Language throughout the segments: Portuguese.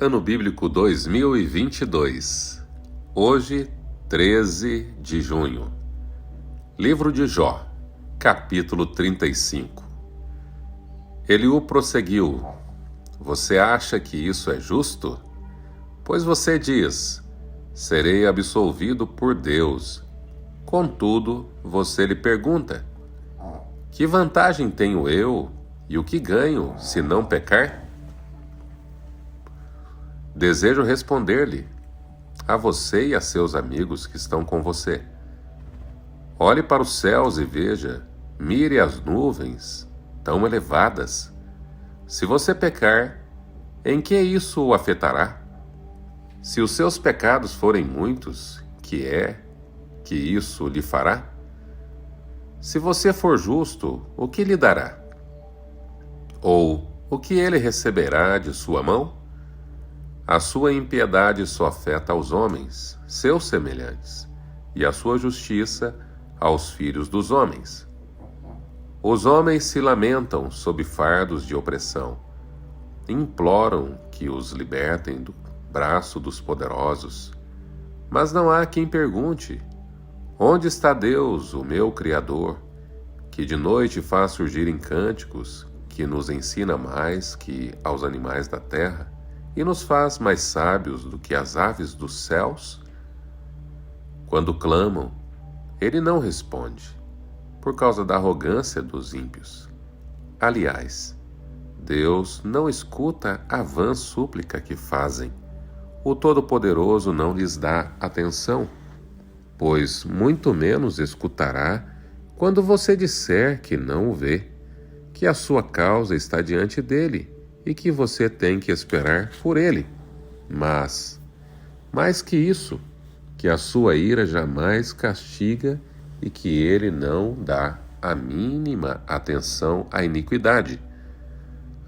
Ano Bíblico 2022. Hoje, 13 de junho. Livro de Jó, capítulo 35. Eliú prosseguiu: Você acha que isso é justo? Pois você diz: serei absolvido por Deus. Contudo, você lhe pergunta: que vantagem tenho eu e o que ganho se não pecar? Desejo responder-lhe, a você e a seus amigos que estão com você. Olhe para os céus e veja, mire as nuvens tão elevadas. Se você pecar, em que isso o afetará? Se os seus pecados forem muitos, que isso lhe fará? Se você for justo, o que lhe dará? Ou o que ele receberá de sua mão? A sua impiedade só afeta aos homens, seus semelhantes, e a sua justiça aos filhos dos homens. Os homens se lamentam sob fardos de opressão, imploram que os libertem do braço dos poderosos. Mas não há quem pergunte: onde está Deus, o meu Criador, que de noite faz surgir em cânticos, que nos ensina mais que aos animais da terra, e nos faz mais sábios do que as aves dos céus? Quando clamam, ele não responde, por causa da arrogância dos ímpios. Aliás, Deus não escuta a vã súplica que fazem. O Todo-Poderoso não lhes dá atenção, pois muito menos escutará quando você disser que não o vê, que a sua causa está diante dele e que você tem que esperar por ele. Mas, mais que isso, que a sua ira jamais castiga e que ele não dá a mínima atenção à iniquidade.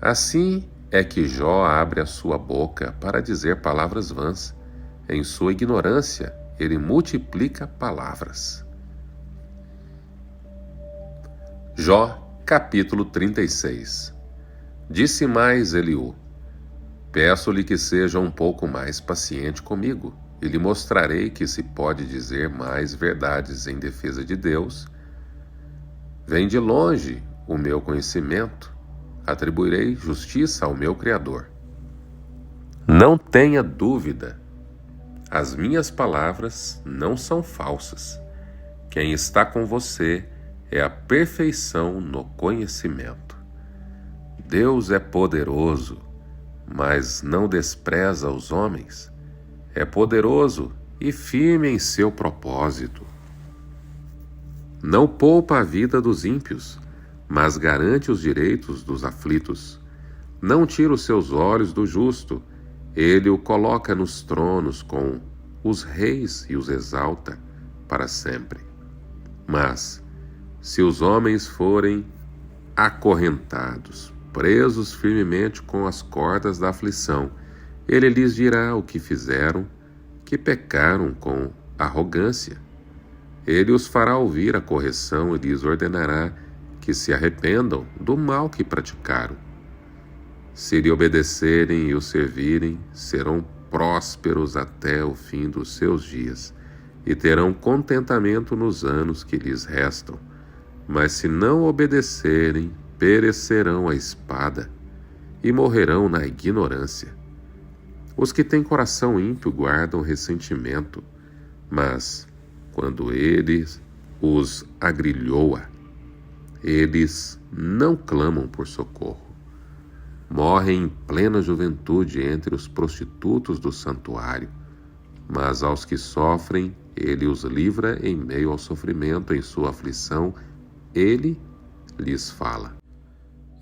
Assim é que Jó abre a sua boca para dizer palavras vãs. Em sua ignorância, ele multiplica palavras. Jó, capítulo 36. Disse mais Eliú: peço-lhe que seja um pouco mais paciente comigo, e lhe mostrarei que se pode dizer mais verdades em defesa de Deus. Vem de longe o meu conhecimento, atribuirei justiça ao meu Criador. Não tenha dúvida, as minhas palavras não são falsas. Quem está com você é a perfeição no conhecimento. Deus é poderoso, mas não despreza os homens. É poderoso e firme em seu propósito. Não poupa a vida dos ímpios, mas garante os direitos dos aflitos. Não tira os seus olhos do justo, ele o coloca nos tronos com os reis e os exalta para sempre. Mas, se os homens forem acorrentados, presos firmemente com as cordas da aflição, ele lhes dirá o que fizeram, que pecaram com arrogância. Ele os fará ouvir a correção e lhes ordenará que se arrependam do mal que praticaram. Se lhe obedecerem e o servirem, serão prósperos até o fim dos seus dias e terão contentamento nos anos que lhes restam. Mas se não obedecerem, perecerão à espada e morrerão na ignorância. Os que têm coração ímpio guardam ressentimento, mas quando ele os agrilhoa, eles não clamam por socorro. Morrem em plena juventude entre os prostitutos do santuário, mas aos que sofrem, ele os livra em meio ao sofrimento, em sua aflição, ele lhes fala.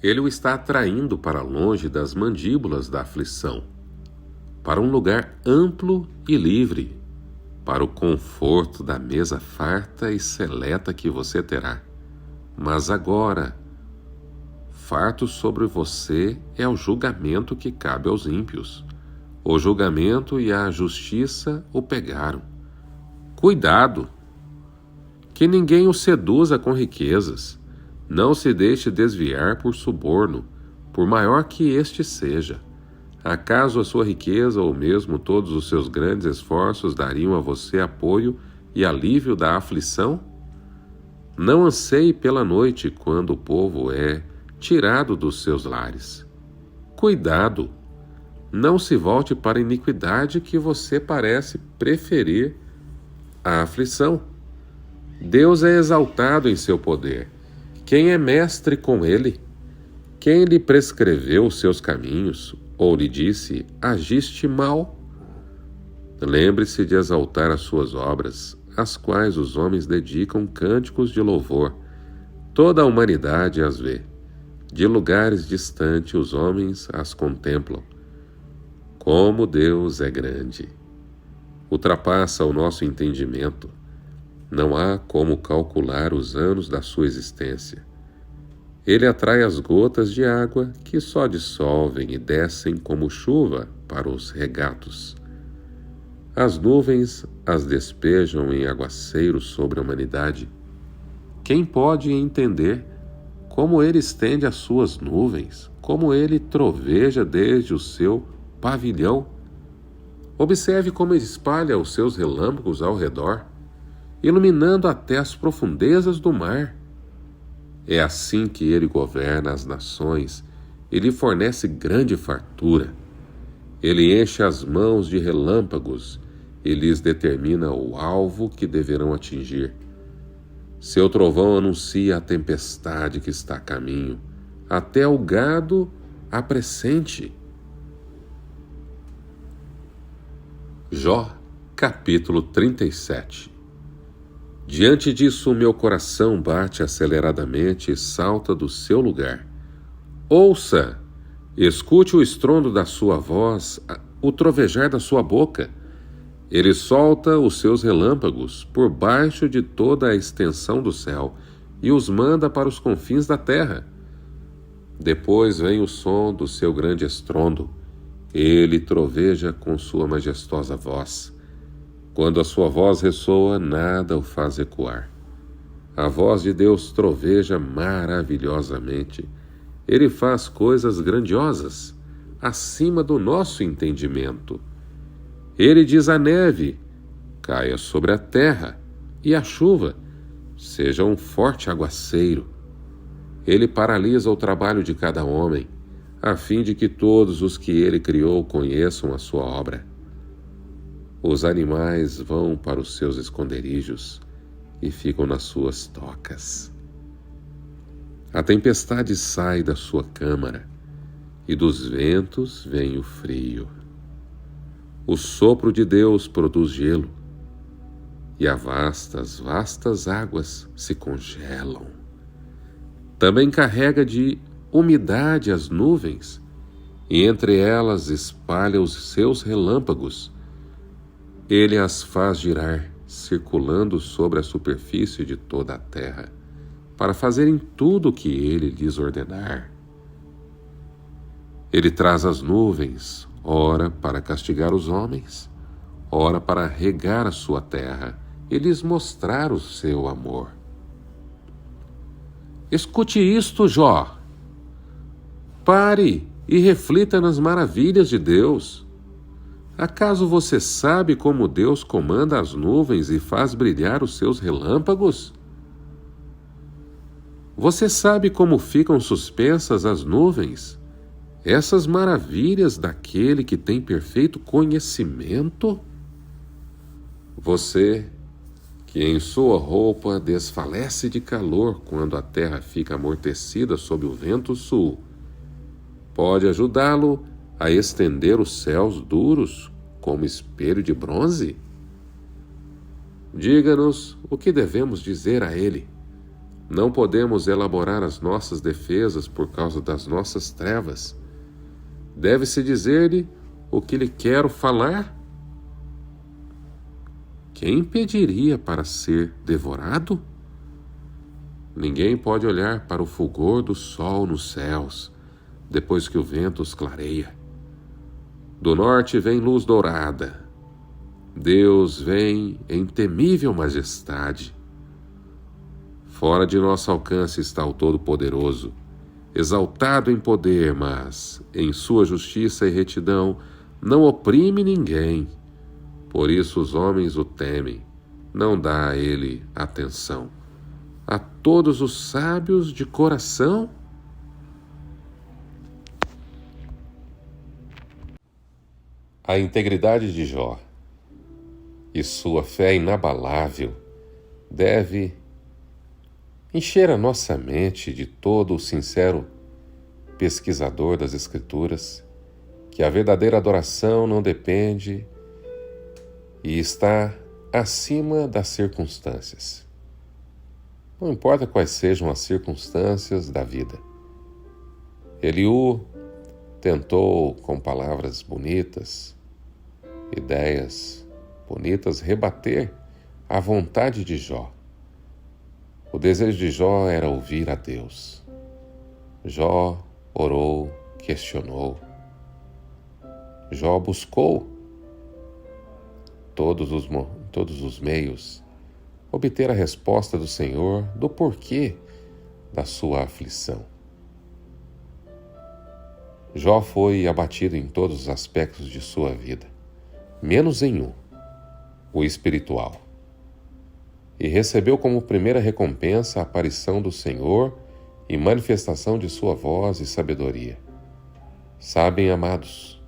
Ele o está atraindo para longe das mandíbulas da aflição, para um lugar amplo e livre, para o conforto da mesa farta e seleta que você terá. Mas agora, farto sobre você é o julgamento que cabe aos ímpios. O julgamento e a justiça o pegaram. Cuidado! Que ninguém o seduza com riquezas. Não se deixe desviar por suborno, por maior que este seja. Acaso a sua riqueza ou mesmo todos os seus grandes esforços dariam a você apoio e alívio da aflição? Não anseie pela noite quando o povo é tirado dos seus lares. Cuidado! Não se volte para a iniquidade que você parece preferir à aflição. Deus é exaltado em seu poder. Quem é mestre com ele? Quem lhe prescreveu os seus caminhos, ou lhe disse, agiste mal? Lembre-se de exaltar as suas obras, às quais os homens dedicam cânticos de louvor. Toda a humanidade as vê. De lugares distantes os homens as contemplam. Como Deus é grande! Ultrapassa o nosso entendimento. Não há como calcular os anos da sua existência. Ele atrai as gotas de água que só dissolvem e descem como chuva para os regatos. As nuvens as despejam em aguaceiros sobre a humanidade. Quem pode entender como ele estende as suas nuvens, como ele troveja desde o seu pavilhão? Observe como ele espalha os seus relâmpagos ao redor, iluminando até as profundezas do mar. É assim que ele governa as nações e lhe fornece grande fartura. Ele enche as mãos de relâmpagos e lhes determina o alvo que deverão atingir. Seu trovão anuncia a tempestade que está a caminho, até o gado a pressente. Jó, capítulo 37. Diante disso, meu coração bate aceleradamente e salta do seu lugar. Ouça, escute o estrondo da sua voz, o trovejar da sua boca. Ele solta os seus relâmpagos por baixo de toda a extensão do céu e os manda para os confins da terra. Depois vem o som do seu grande estrondo. Ele troveja com sua majestosa voz. Quando a sua voz ressoa, nada o faz recuar. A voz de Deus troveja maravilhosamente. Ele faz coisas grandiosas, acima do nosso entendimento. Ele diz à neve, caia sobre a terra, e à chuva, seja um forte aguaceiro. Ele paralisa o trabalho de cada homem, a fim de que todos os que ele criou conheçam a sua obra. Os animais vão para os seus esconderijos e ficam nas suas tocas. A tempestade sai da sua câmara, e dos ventos vem o frio. O sopro de Deus produz gelo, e as vastas águas se congelam. Também carrega de umidade as nuvens, e entre elas espalha os seus relâmpagos. Ele as faz girar, circulando sobre a superfície de toda a terra, para fazerem tudo o que ele lhes ordenar. Ele traz as nuvens, ora para castigar os homens, ora para regar a sua terra e lhes mostrar o seu amor. Escute isto, Jó. Pare e reflita nas maravilhas de Deus. Acaso você sabe como Deus comanda as nuvens e faz brilhar os seus relâmpagos? Você sabe como ficam suspensas as nuvens? Essas maravilhas daquele que tem perfeito conhecimento? Você, que em sua roupa desfalece de calor quando a terra fica amortecida sob o vento sul, pode ajudá-lo a estender os céus duros como espelho de bronze? Diga-nos o que devemos dizer a ele. Não podemos elaborar as nossas defesas por causa das nossas trevas. Deve-se dizer-lhe o que lhe quero falar? Quem pediria para ser devorado? Ninguém pode olhar para o fulgor do sol nos céus, depois que o vento os clareia. Do norte vem luz dourada. Deus vem em temível majestade. Fora de nosso alcance está o Todo-Poderoso. exaltado em poder, mas em sua justiça e retidão não oprime ninguém. Por isso os homens o temem, não dá a ele atenção. A todos os sábios de coração, a integridade de Jó e sua fé inabalável deve encher a nossa mente de todo o sincero pesquisador das Escrituras, que a verdadeira adoração não depende e está acima das circunstâncias. Não importa quais sejam as circunstâncias da vida. Eliú tentou, com palavras bonitas, ideias bonitas, rebater a vontade de Jó. O desejo de Jó era ouvir a Deus. Jó orou, questionou. Jó buscou todos os meios obter a resposta do Senhor do porquê da sua aflição. Jó foi abatido em todos os aspectos de sua vida, menos em um, o espiritual. E recebeu como primeira recompensa a aparição do Senhor e manifestação de sua voz e sabedoria. Sabem, amados,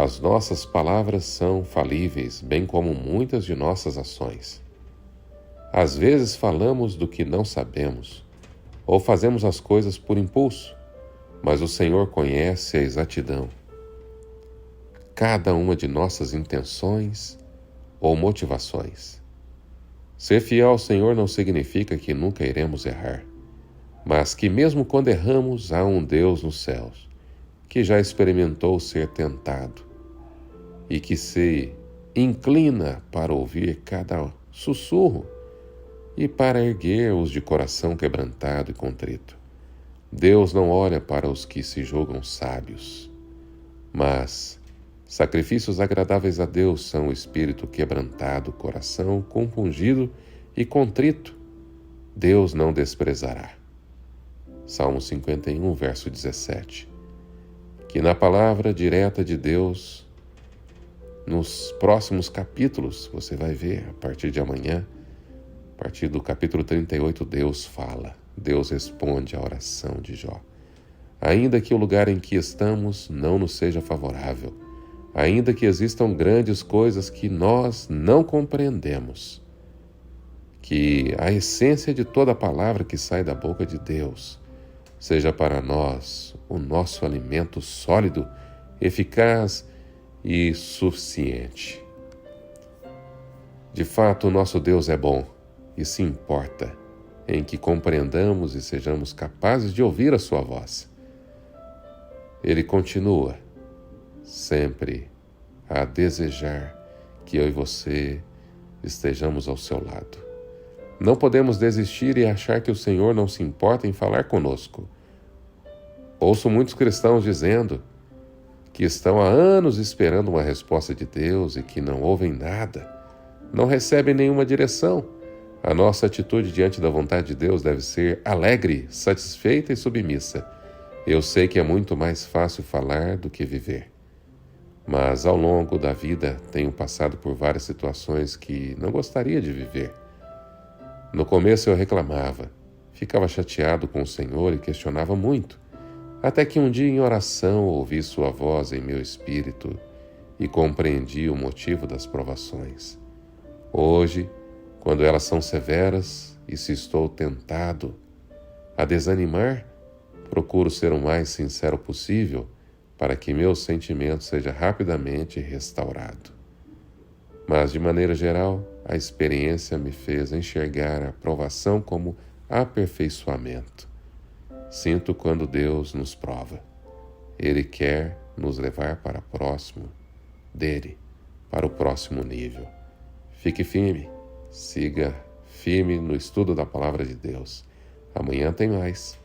as nossas palavras são falíveis, bem como muitas de nossas ações. Às vezes falamos do que não sabemos, ou fazemos as coisas por impulso, mas o Senhor conhece a exatidão. Cada uma de nossas intenções ou motivações. Ser fiel ao Senhor não significa que nunca iremos errar, mas que mesmo quando erramos, há um Deus nos céus, que já experimentou ser tentado e que se inclina para ouvir cada sussurro e para erguer os de coração quebrantado e contrito. Deus não olha para os que se julgam sábios, mas sacrifícios agradáveis a Deus são o espírito quebrantado, coração compungido e contrito. Deus não desprezará. Salmo 51, verso 17. Que na palavra direta de Deus, nos próximos capítulos, você vai ver a partir de amanhã, a partir do capítulo 38, Deus fala, Deus responde à oração de Jó. Ainda que o lugar em que estamos não nos seja favorável, ainda que existam grandes coisas que nós não compreendemos, que a essência de toda a palavra que sai da boca de Deus seja para nós o nosso alimento sólido, eficaz e suficiente. De fato, o nosso Deus é bom e se importa em que compreendamos e sejamos capazes de ouvir a sua voz. Ele continua sempre a desejar que eu e você estejamos ao seu lado. Não podemos desistir e achar que o Senhor não se importa em falar conosco. Ouço muitos cristãos dizendo que estão há anos esperando uma resposta de Deus e que não ouvem nada, não recebem nenhuma direção. A nossa atitude diante da vontade de Deus deve ser alegre, satisfeita e submissa. Eu sei que é muito mais fácil falar do que viver. Mas ao longo da vida tenho passado por várias situações que não gostaria de viver. No começo eu reclamava, ficava chateado com o Senhor e questionava muito, até que um dia em oração ouvi sua voz em meu espírito e compreendi o motivo das provações. Hoje, quando elas são severas e se estou tentado a desanimar, procuro ser o mais sincero possível para que meu sentimento seja rapidamente restaurado. Mas, de maneira geral, a experiência me fez enxergar a provação como aperfeiçoamento. Sinto quando Deus nos prova. Ele quer nos levar para próximo dele, para o próximo nível. Fique firme, siga firme no estudo da Palavra de Deus. Amanhã tem mais.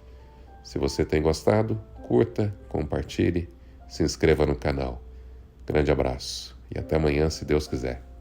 Se você tem gostado, curta, compartilhe, se inscreva no canal. Grande abraço e até amanhã, se Deus quiser.